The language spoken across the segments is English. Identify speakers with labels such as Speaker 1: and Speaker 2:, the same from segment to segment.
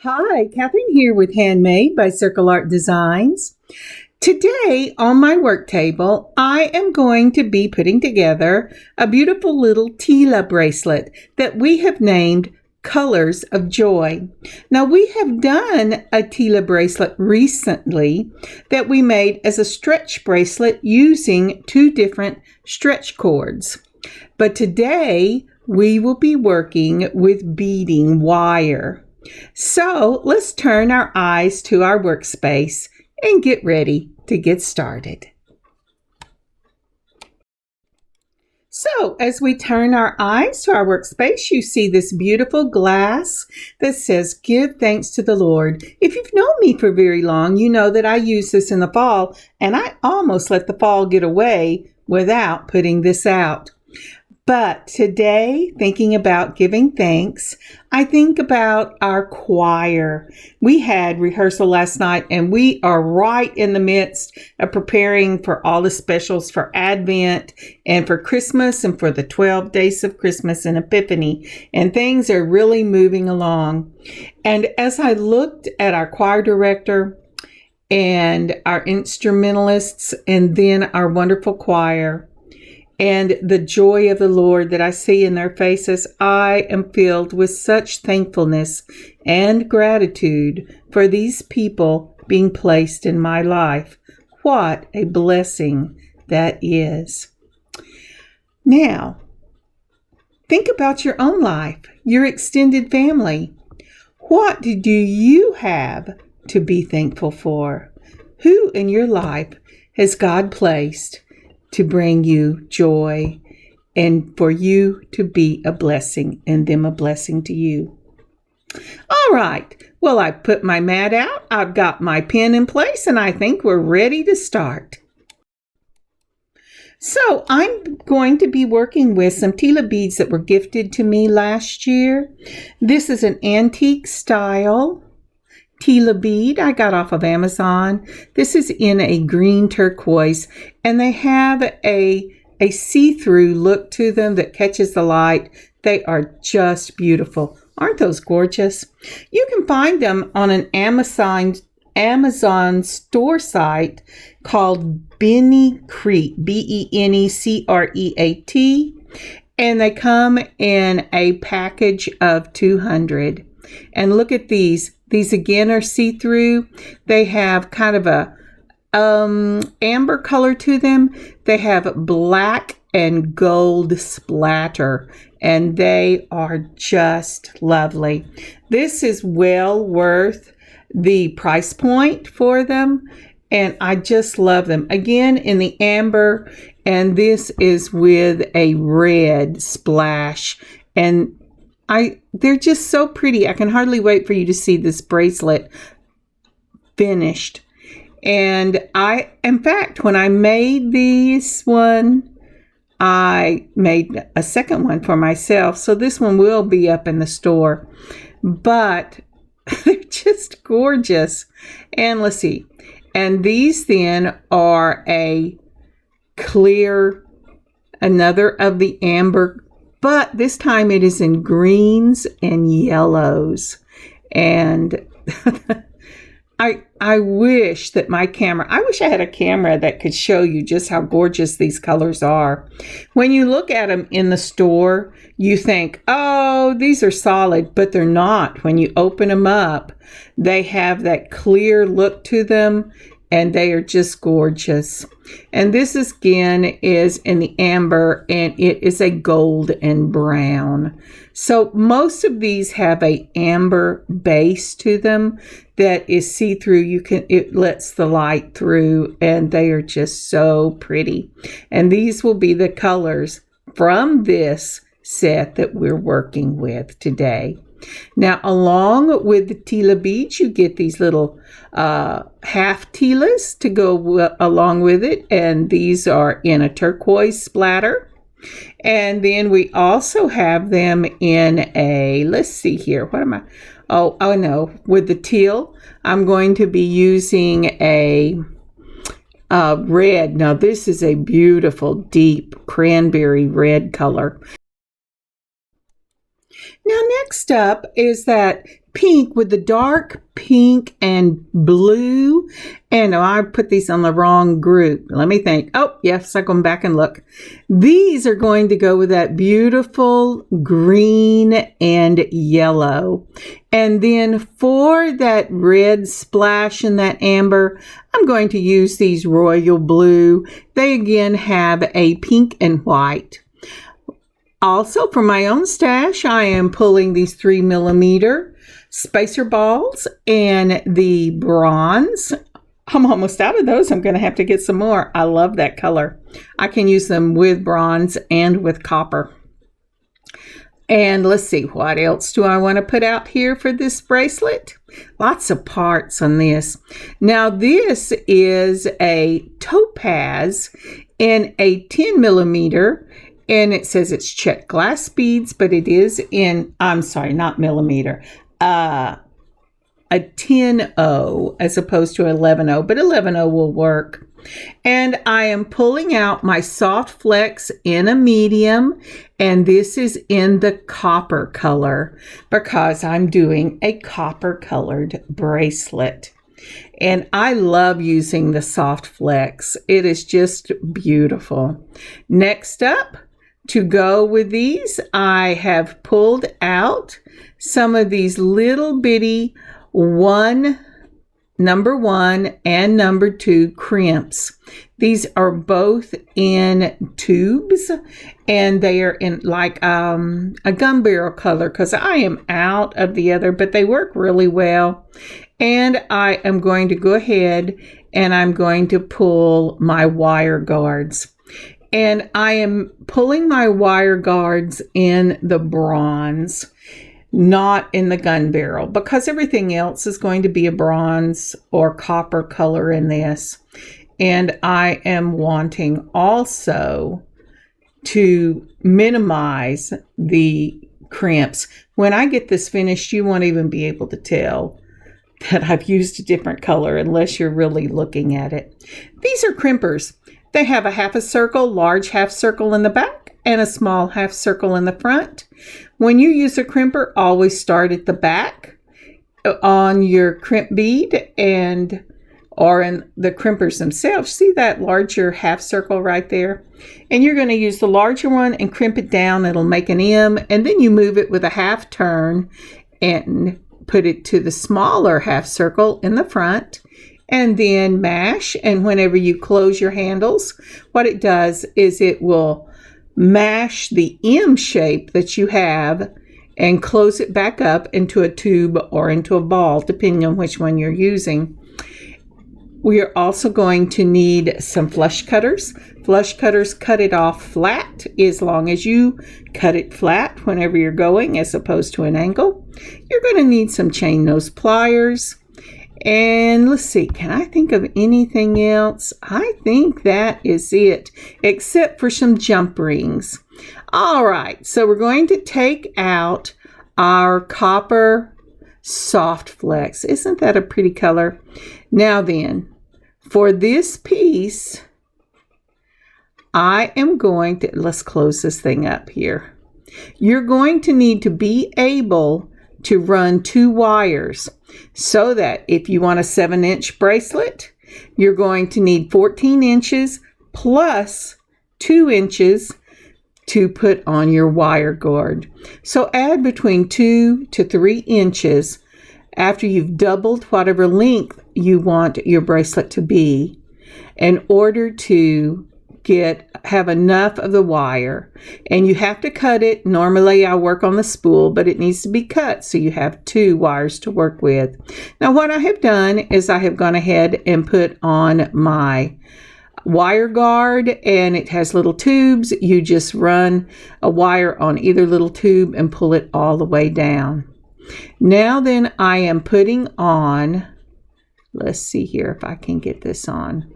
Speaker 1: Hi, Kathryn here with Handmade by Circle Art Designs. Today on my work table, I am going to be putting together a beautiful little Tila bracelet that we have named Colors of Joy. Now, we have done a Tila bracelet recently that we made as a stretch bracelet using two different stretch cords. But today, we will be working with beading wire. So let's turn our eyes to our workspace and get ready to get started. So as we turn our eyes to our workspace, you see this beautiful glass that says, "Give thanks to the Lord." If you've known me for very long, you know that I use this in the fall, and I almost let the fall get away without putting this out. But today, thinking about giving thanks, I think about our choir. We had rehearsal last night, and we are right in the midst of preparing for all the specials for Advent and for Christmas and for the 12 days of Christmas and Epiphany. And things are really moving along. And as I looked at our choir director and our instrumentalists and then our wonderful choir, and the joy of the Lord that I see in their faces, I am filled with such thankfulness and gratitude for these people being placed in my life. What a blessing that is. Now, think about your own life, your extended family. What do you have to be thankful for? Who in your life has God placed to bring you joy and for you to be a blessing and them a blessing to you? All right. Well, I put my mat out. I've got my pen in place, and I think we're ready to start. So I'm going to be working with some Tila beads that were gifted to me last year. This is an antique style Tila bead I got off of Amazon. This is in a green turquoise, and they have a see-through look to them that catches the light. They are just beautiful. Aren't those gorgeous? You can find them on an Amazon store site called BENECREAT, BENECREAT, and they come in a package of 200. And look at these. These again are see-through. They have kind of a amber color to them. They have black and gold splatter, and they are just lovely. This is well worth the price point for them, and I just love them. Again, in the amber, and this is with a red splash, and they're just so pretty. I can hardly wait for you to see this bracelet finished. And in fact, when I made this one, I made a second one for myself. So this one will be up in the store. But they're just gorgeous. And let's see. And these then are a clear, another of the amber, but this time it is in greens and yellows. And I wish that I wish I had a camera that could show you just how gorgeous these colors are. When you look at them in the store, you think, oh, these are solid, but they're not. When you open them up, they have that clear look to them, and they are just gorgeous. And this again is in the amber, and it is a gold and brown. So most of these have a amber base to them that is see-through. It lets the light through, and they are just so pretty. And these will be the colors from this set that we're working with today. Now, along with the Tila beads, you get these little half Tilas to go along with it, and these are in a turquoise splatter. And then we also have them in a, let's see here, what am I? Oh no, with the teal, I'm going to be using a red. Now, this is a beautiful, deep cranberry red color. Now, next up is that pink with the dark pink and blue. And I put these on the wrong group. Let me think. Oh, yes, I go back and look. These are going to go with that beautiful green and yellow. And then for that red splash and that amber, I'm going to use these royal blue. They again have a pink and white. Also, for my own stash, I am pulling these 3mm spacer balls and the bronze. I'm almost out of those. I'm going to have to get some more. I love that color. I can use them with bronze and with copper. And let's see, what else do I want to put out here for this bracelet? Lots of parts on this. Now, this is a topaz in a 10mm. And it says it's checked glass beads, but it is in, I'm sorry, not millimeter, a 10-0 as opposed to 11-0, but 11-0 will work. And I am pulling out my soft flex in a medium, and this is in the copper color because I'm doing a copper colored bracelet. And I love using the soft flex. It is just beautiful. Next up, to go with these, I have pulled out some of these little bitty number 1 and number 2 crimps. These are both in tubes, and they are in like a gun barrel color because I am out of the other, but they work really well. And I am going to go ahead and I'm going to pull my wire guards. And I am pulling my wire guards in the bronze, not in the gun barrel, because everything else is going to be a bronze or copper color in this. And I am wanting also to minimize the crimps. When I get this finished, you won't even be able to tell that I've used a different color unless you're really looking at it. These are crimpers. They have a half a circle, large half circle in the back, and a small half circle in the front. When you use a crimper, always start at the back on your crimp bead or in the crimpers themselves. See that larger half circle right there? And you're going to use the larger one and crimp it down. It'll make an M, and then you move it with a half turn and put it to the smaller half circle in the front. And then mash, and whenever you close your handles, what it does is it will mash the M shape that you have and close it back up into a tube or into a ball, depending on which one you're using. We are also going to need some flush cutters. Flush cutters cut it off flat as long as you cut it flat whenever you're going as opposed to an angle. You're going to need some chain nose pliers. And let's see, can I think of anything else? I think that is it, except for some jump rings. All right, so we're going to take out our copper soft flex. Isn't that a pretty color? Now then, for this piece, I am going to, let's close this thing up here. You're going to need to be able to run 2 wires so that if you want a 7-inch bracelet, you're going to need 14 inches plus 2 inches to put on your wire guard. So add between 2 to 3 inches after you've doubled whatever length you want your bracelet to be in order to have enough of the wire. And you have to cut it. Normally I work on the spool, but it needs to be cut so you have 2 wires to work with. Now what I have done is I have gone ahead and put on my wire guard, and it has little tubes. You just run a wire on either little tube and pull it all the way down. Now then I am putting on, let's see here if I can get this on.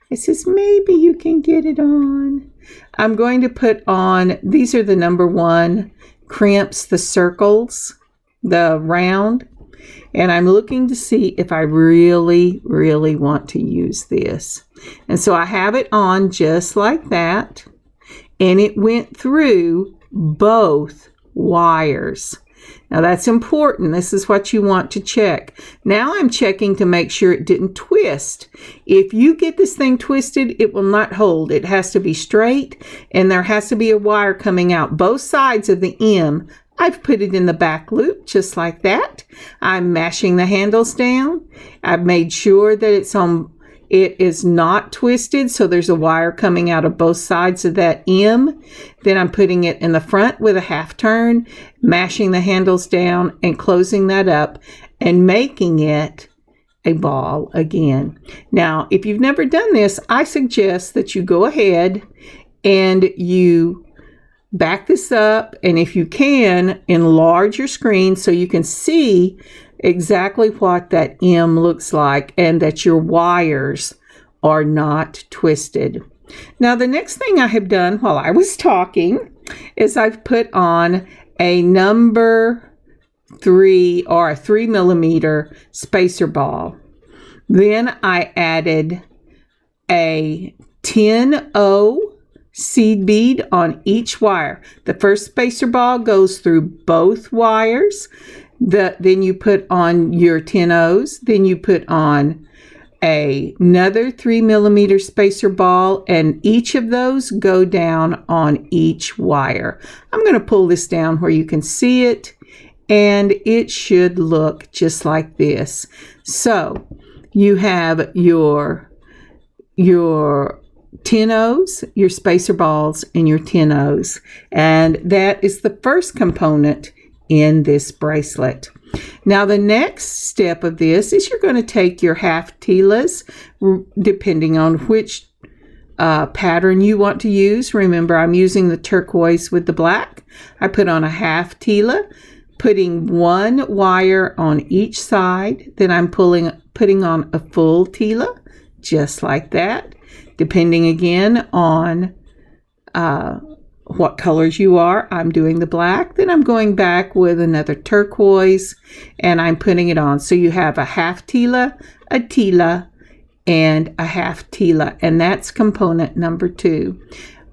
Speaker 1: It says maybe you can get it on. I'm going to put on, these are the number 1 crimps, the circles, the round. And I'm looking to see if I really, really want to use this. And so I have it on just like that. And it went through both wires. Now that's important. This is what you want to check. Now I'm checking to make sure it didn't twist. If you get this thing twisted, it will not hold. It has to be straight, and there has to be a wire coming out both sides of the M. I've put it in the back loop just like that. I'm mashing the handles down. I've made sure that it is not twisted, so there's a wire coming out of both sides of that M. Then I'm putting it in the front with a half turn, mashing the handles down and closing that up and making it a ball again. Now, if you've never done this, I suggest that you go ahead and you back this up, and if you can, enlarge your screen so you can see exactly what that M looks like and that your wires are not twisted. Now, the next thing I have done while I was talking is I've put on a number 3 or a 3mm spacer ball. Then I added a 10-0 seed bead on each wire. The first spacer ball goes through both wires. Then you put on your 10-0s. Then you put on another 3mm spacer ball, and each of those go down on each wire. I'm going to pull this down where you can see it, and it should look just like this. So you have your 10-0s, your spacer balls, and your 10-0s. And that is the first component in this bracelet. Now, the next step of this is you're going to take your half Tilas, depending on which pattern you want to use. Remember, I'm using the turquoise with the black. I put on a half Tila, putting one wire on each side. Then I'm putting on a full Tila, just like that. Depending again on what colors you are, I'm doing the black. Then I'm going back with another turquoise and I'm putting it on. So you have a half Tila, a Tila, and a half Tila. And that's component number 2.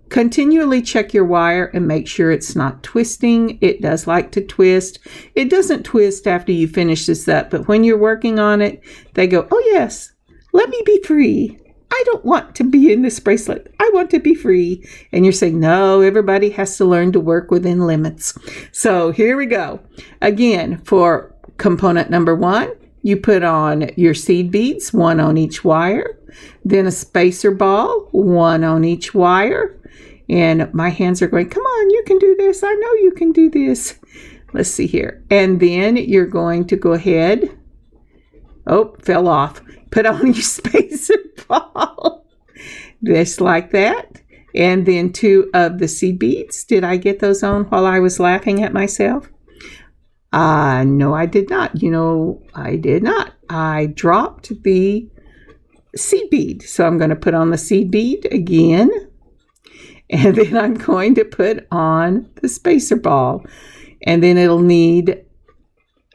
Speaker 1: Continually check your wire and make sure it's not twisting. It does like to twist. It doesn't twist after you finish this up, but when you're working on it, they go, oh yes, let me be free. I don't want to be in this bracelet. I want to be free. And you're saying, no, everybody has to learn to work within limits. So here we go. Again, for component number 1, you put on your seed beads, 1 on each wire, then a spacer ball, 1 on each wire. And my hands are going, come on, you can do this. I know you can do this. Let's see here. And then you're going to go ahead. Oh, fell off. Put on your spacer ball, just like that. And then 2 of the seed beads. Did I get those on while I was laughing at myself? No, I did not. I did not. I dropped the seed bead. So I'm going to put on the seed bead again. And then I'm going to put on the spacer ball. And then it'll need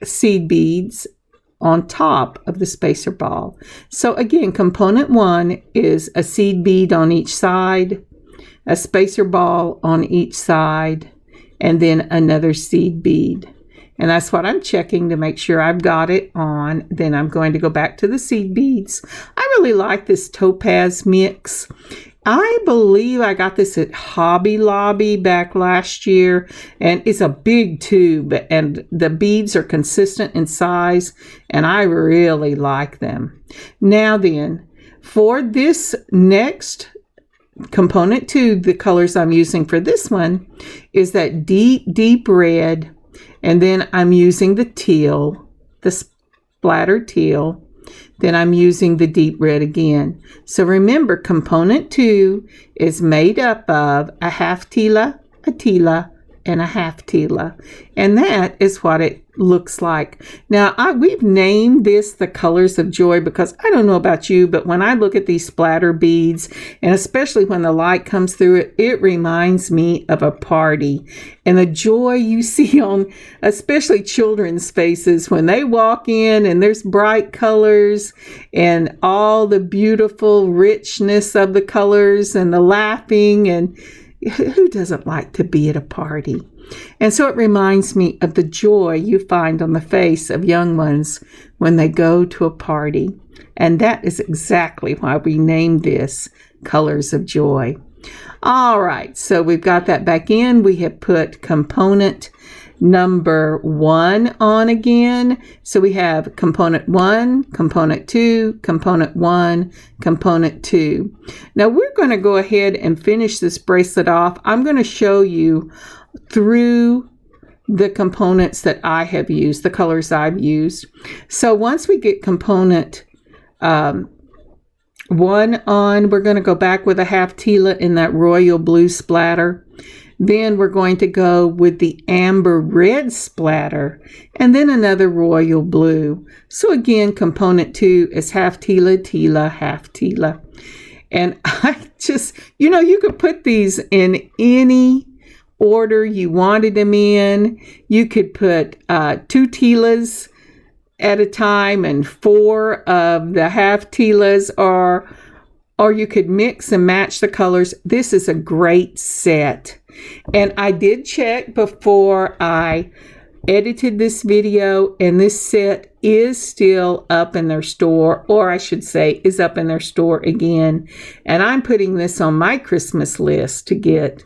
Speaker 1: seed beads on top of the spacer ball. So again, component 1 is a seed bead on each side, a spacer ball on each side, and then another seed bead. And that's what I'm checking to make sure I've got it on. Then I'm going to go back to the seed beads. I really like this topaz mix. I believe I got this at Hobby Lobby back last year, and it's a big tube, and the beads are consistent in size, and I really like them. Now then, for this next component 2, the colors I'm using for this one is that deep red, and then I'm using the teal, the splattered teal. Then I'm using the deep red again. So remember, component 2 is made up of a half Tila, a Tila, and a half Tila. And that is what it looks like. Now, we've named this the colors of joy because I don't know about you, but when I look at these splatter beads, and especially when the light comes through it, it reminds me of a party. And the joy you see on especially children's faces when they walk in and there's bright colors and all the beautiful richness of the colors and the laughing, and who doesn't like to be at a party? And so it reminds me of the joy you find on the face of young ones when they go to a party. And that is exactly why we named this Colors of Joy. All right, so we've got that back in. We have put component number 1 on again. So we have component 1, component 2, component 1, component 2. Now we're going to go ahead and finish this bracelet off. I'm going to show you through the components that I have used, the colors I've used. So once we get component 1 on, we're going to go back with a half Tila in that royal blue splatter. Then we're going to go with the amber red splatter and then another royal blue. So again, component 2 is half Tila, Tila, half Tila. And I just, you could put these in any order you wanted them in. You could put 2 Tilas at a time and 4 of the half Tilas, or you could mix and match the colors. This is a great set. And I did check before I edited this video, and this set is still up in their store, or I should say is up in their store again. And I'm putting this on my Christmas list to get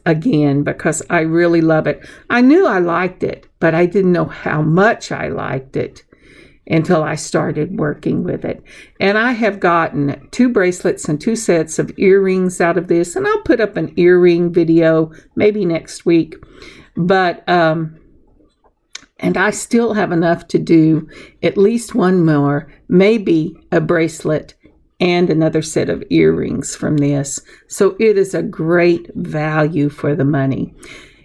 Speaker 1: again because I really love it. I knew I liked it, but I didn't know how much I liked it until I started working with it. And I have gotten 2 bracelets and 2 sets of earrings out of this, and I'll put up an earring video maybe next week. But and I still have enough to do at least one more, maybe a bracelet and another set of earrings from this. So it is a great value for the money.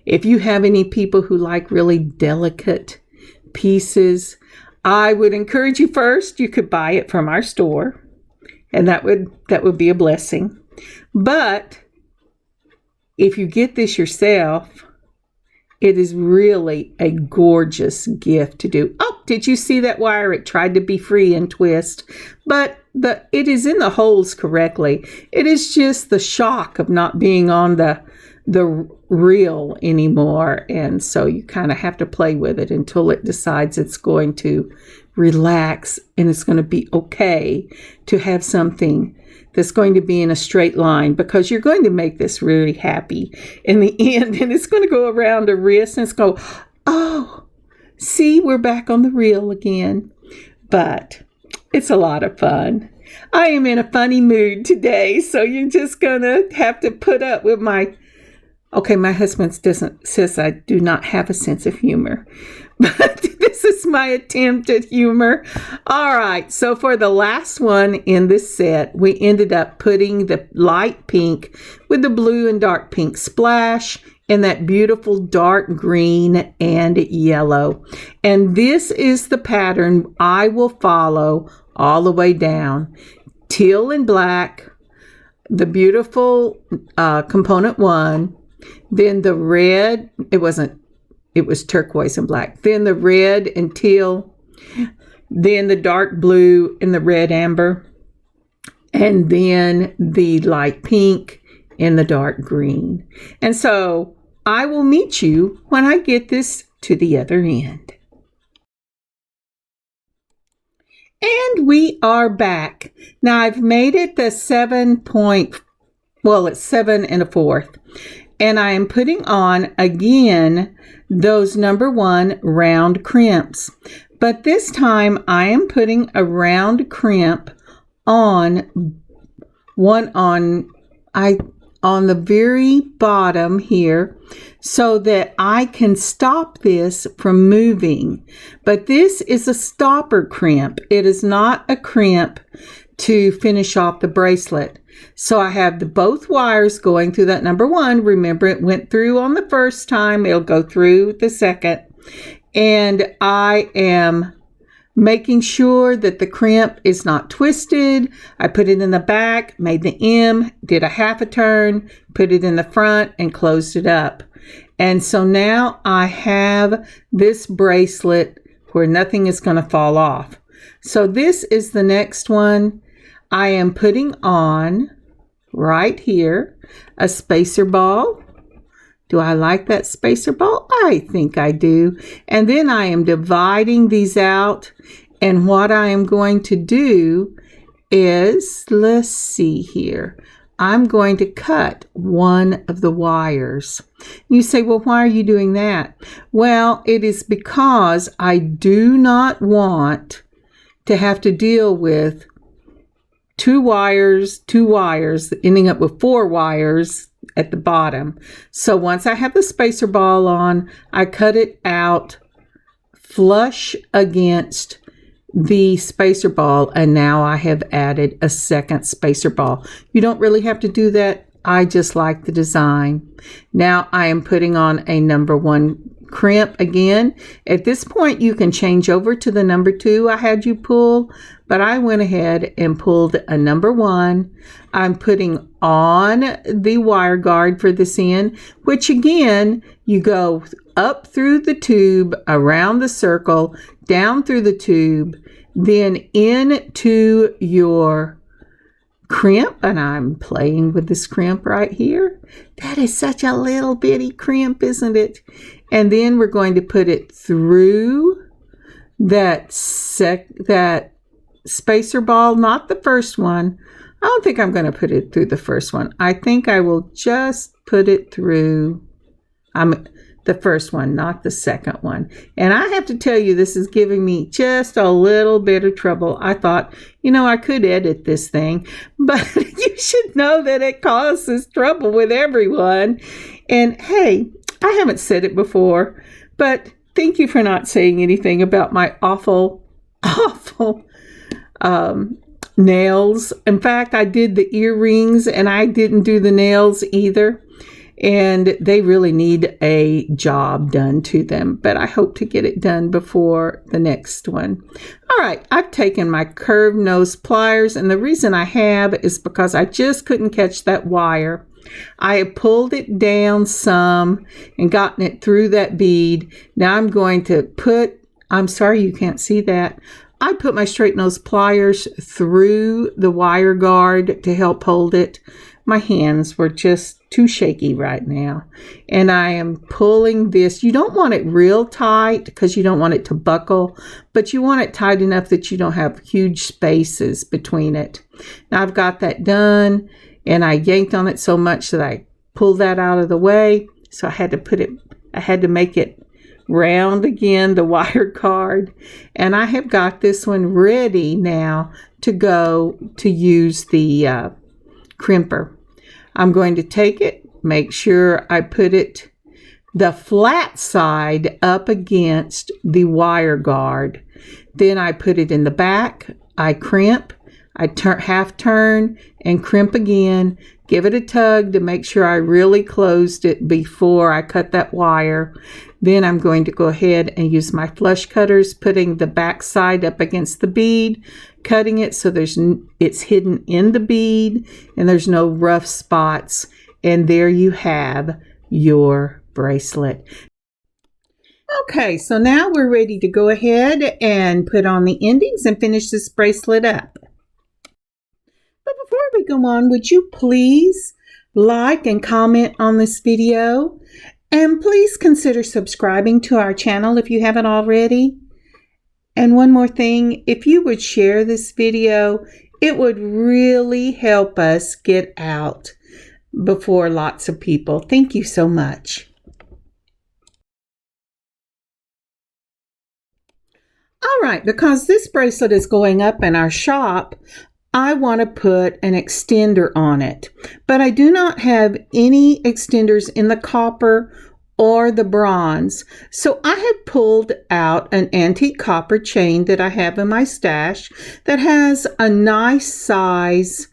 Speaker 1: If you have any people who like really delicate pieces, I would encourage you first, you could buy it from our store, and that would be a blessing. But if you get this yourself, it is really a gorgeous gift to do. Oh, did you see that wire? It tried to be free and twist, but it is in the holes correctly. It is just the shock of not being on the reel anymore, and so you kind of have to play with it until it decides it's going to relax and it's going to be okay to have something that's going to be in a straight line, because you're going to make this really happy in the end, and it's going to go around the wrist and it's go, oh, see, we're back on the reel again. But it's a lot of fun. I am in a funny mood today, so you're just going to have to put up with my husband says I do not have a sense of humor, but this is my attempt at humor. All right, so for the last one in this set, we ended up putting the light pink with the blue and dark pink splash and that beautiful dark green and yellow. And this is the pattern I will follow all the way down. Teal and black, the beautiful component 1, then the red, it was turquoise and black, then the red and teal, then the dark blue and the red amber, and then the light pink and the dark green. And so I will meet you when I get this to the other end. And we are back. Now I've made it the 7 it's 7 1/4. And I am putting on, again, those number 1 round crimps. But this time I am putting a round crimp on the very bottom here so that I can stop this from moving. But this is a stopper crimp. It is not a crimp to finish off the bracelet. So I have both wires going through that number 1. Remember, it went through on the first time. It'll go through the second. And I am making sure that the crimp is not twisted. I put it in the back, made the M, did a half a turn, put it in the front, and closed it up. And so now I have this bracelet where nothing is going to fall off. So this is the next one. I am putting on right here a spacer ball Do I like that spacer ball? I think I do. And then I am dividing these out. And what I am going to do is, let's see here. I'm going to cut one of the wires. You say, well, why are you doing that? Well, it is because I do not want to have to deal with two wires, ending up with 4 wires at the bottom. So once I have the spacer ball on, I cut it out flush against the spacer ball, and now I have added a second spacer ball. You don't really have to do that. I just like the design. Now I am putting on a number 1 crimp again. At this point you can change over to the number 2 I had you pull, but I went ahead and pulled a number 1. I'm putting on the wire guard for this end, which again, you go up through the tube, around the circle, down through the tube, then into your crimp, and I'm playing with this crimp right here. That is such a little bitty crimp, isn't it? And then we're going to put it through that spacer ball, not the first one. I don't think I'm going to put it through the first one. I think I will just put it through the first one, not the second one. And I have to tell you, this is giving me just a little bit of trouble. I thought, I could edit this thing, but you should know that it causes trouble with everyone. And hey, I haven't said it before, but thank you for not saying anything about my awful nails. In fact, I did the earrings and I didn't do the nails either. And they really need a job done to them, but I hope to get it done before the next one. All right, I've taken my curved nose pliers, and the reason I have is because I just couldn't catch that wire. I have pulled it down some and gotten it through that bead. Now I'm going to I'm sorry you can't see that. I put my straight nose pliers through the wire guard to help hold it. My hands were just too shaky right now. And I am pulling this. You don't want it real tight because you don't want it to buckle, but you want it tight enough that you don't have huge spaces between it. Now I've got that done, and I yanked on it so much that I pulled that out of the way. So I had to make it round again, the wire guard. And I have got this one ready now to go to use the crimper. I'm going to take it, make sure I put it the flat side up against the wire guard. Then I put it in the back, I crimp, I half turn and crimp again, give it a tug to make sure I really closed it before I cut that wire. Then I'm going to go ahead and use my flush cutters, putting the back side up against the bead, cutting it so it's hidden in the bead and there's no rough spots. And there you have your bracelet. Okay, so now we're ready to go ahead and put on the endings and finish this bracelet up. But before we go on, would you please like and comment on this video? And please consider subscribing to our channel if you haven't already. And one more thing, if you would share this video, it would really help us get out before lots of people. Thank you so much. All right, because this bracelet is going up in our shop, I want to put an extender on it, but I do not have any extenders in the copper or the bronze. So I have pulled out an antique copper chain that I have in my stash that has a nice size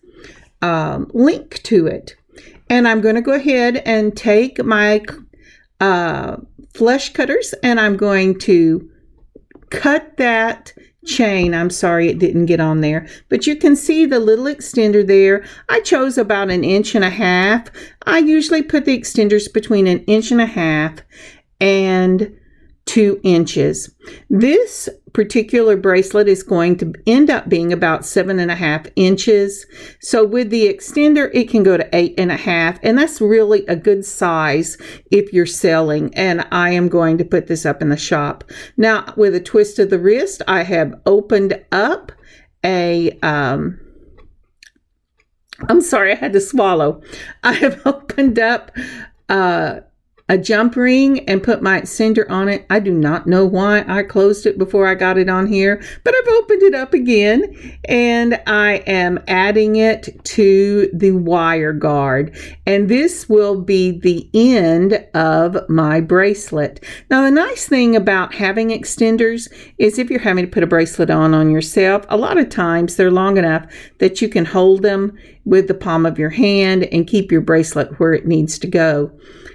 Speaker 1: link to it. And I'm going to go ahead and take my flesh cutters and I'm going to cut that chain. I'm sorry it didn't get on there, but you can see the little extender there. I chose about 1.5 inches. I usually put the extenders between 1.5 inches and 2 inches. This particular bracelet is going to end up being about 7.5 inches. So with the extender, it can go to 8.5, and that's really a good size if you're selling. And I am going to put this up in the shop. Now, with a twist of the wrist, I have opened up a, I'm sorry, I had to swallow. I have opened up a jump ring and put my extender on it. I do not know why I closed it before I got it on here, but I've opened it up again, and I am adding it to the wire guard, and this will be the end of my bracelet. Now, the nice thing about having extenders is if you're having to put a bracelet on yourself, a lot of times they're long enough that you can hold them with the palm of your hand and keep your bracelet where it needs to go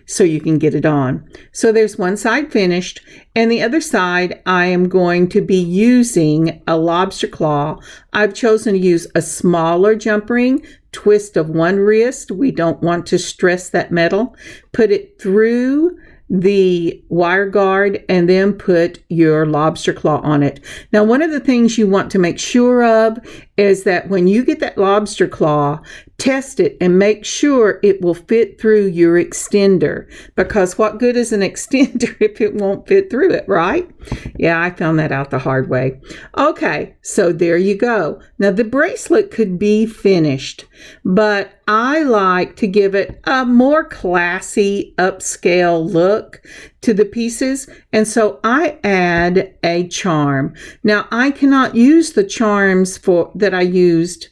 Speaker 1: so you can get it on. So there's one side finished, and the other side I am going to be using a lobster claw. I've chosen to use a smaller jump ring, twist of one wrist. We don't want to stress that metal. Put it through the wire guard and then put your lobster claw on it. Now, one of the things you want to make sure of is that when you get that lobster claw, test it and make sure it will fit through your extender, because what good is an extender if it won't fit through it, right? Yeah, I found that out the hard way. Okay, so there you go. Now, the bracelet could be finished, but I like to give it a more classy, upscale look to the pieces, and so I add a charm. Now, I cannot use the charms that I used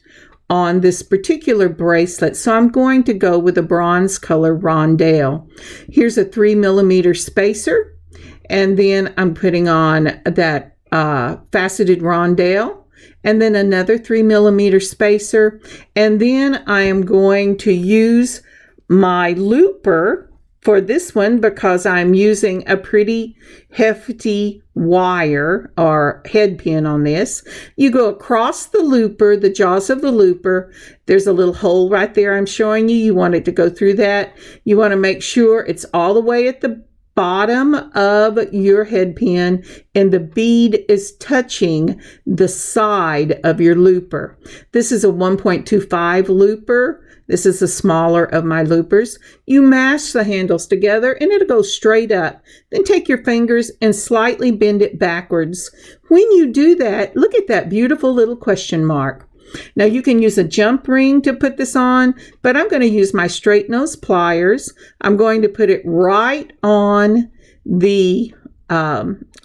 Speaker 1: on this particular bracelet, so I'm going to go with a bronze color rondelle. Here's a 3mm spacer, and then I'm putting on that faceted rondelle, and then another 3mm spacer, and then I am going to use my looper for this one because I'm using a pretty hefty wire or head pin on this. You go across the looper, the jaws of the looper. There's a little hole right there I'm showing you. You want it to go through that. You want to make sure it's all the way at the bottom of your head pin and the bead is touching the side of your looper. This is a 1.25 looper. This is the smaller of my loopers. You mash the handles together and it'll go straight up. Then take your fingers and slightly bend it backwards. When you do that, look at that beautiful little question mark. Now you can use a jump ring to put this on, but I'm going to use my straight nose pliers. I'm going to put it right on the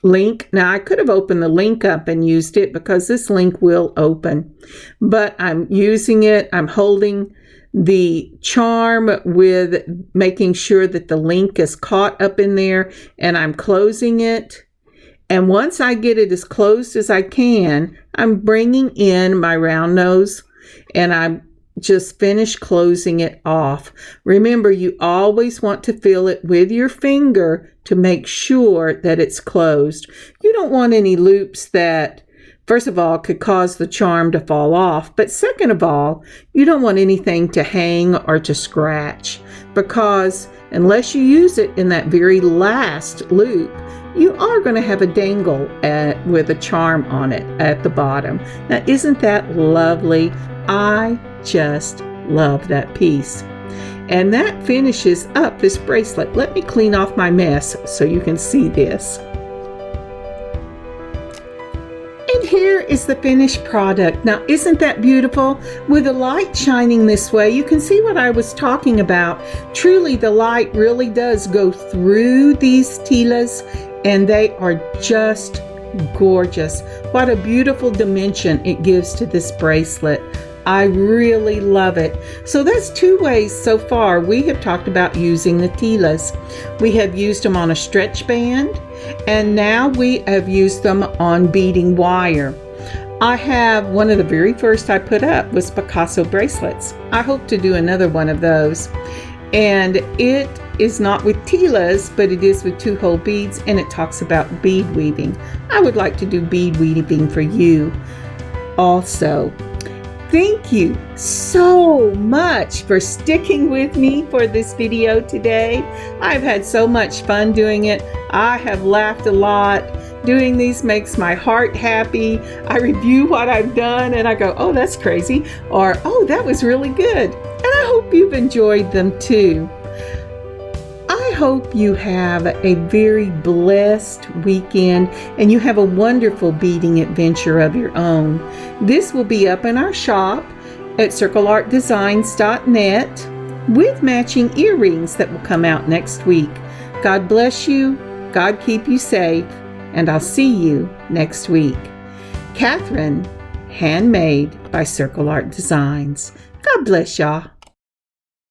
Speaker 1: link. Now I could have opened the link up and used it because this link will open, but I'm using it. I'm holding the charm with making sure that the link is caught up in there, and I'm closing it. And once I get it as closed as I can, I'm bringing in my round nose and I'm just finished closing it off. Remember, you always want to feel it with your finger to make sure that it's closed. You don't want any loops that, first of all, could cause the charm to fall off. But second of all, you don't want anything to hang or to scratch, because unless you use it in that very last loop, you are going to have a dangle with a charm on it at the bottom. Now, isn't that lovely? I just love that piece. And that finishes up this bracelet. Let me clean off my mess so you can see this. And here is the finished product. Now, isn't that beautiful? With the light shining this way, you can see what I was talking about. Truly, the light really does go through these tilas, and they are just gorgeous. What a beautiful dimension it gives to this bracelet. I really love it. So that's two ways so far we have talked about using the tilas. We have used them on a stretch band, and now we have used them on beading wire. I have one of the very first I put up was Picasso bracelets. I hope to do another one of those. And it is not with tilas, but it is with 2-hole beads, and it talks about bead weaving. I would like to do bead weaving for you also. Thank you so much for sticking with me for this video today. I've had so much fun doing it. I have laughed a lot. Doing these makes my heart happy. I review what I've done and I go, oh, that's crazy, or oh, that was really good. And I hope you've enjoyed them too. I hope you have a very blessed weekend and you have a wonderful beading adventure of your own. This will be up in our shop at circleartdesigns.net with matching earrings that will come out next week. God bless you, God keep you safe, and I'll see you next week. Kathryn, handmade by Circle Art Designs. God bless y'all.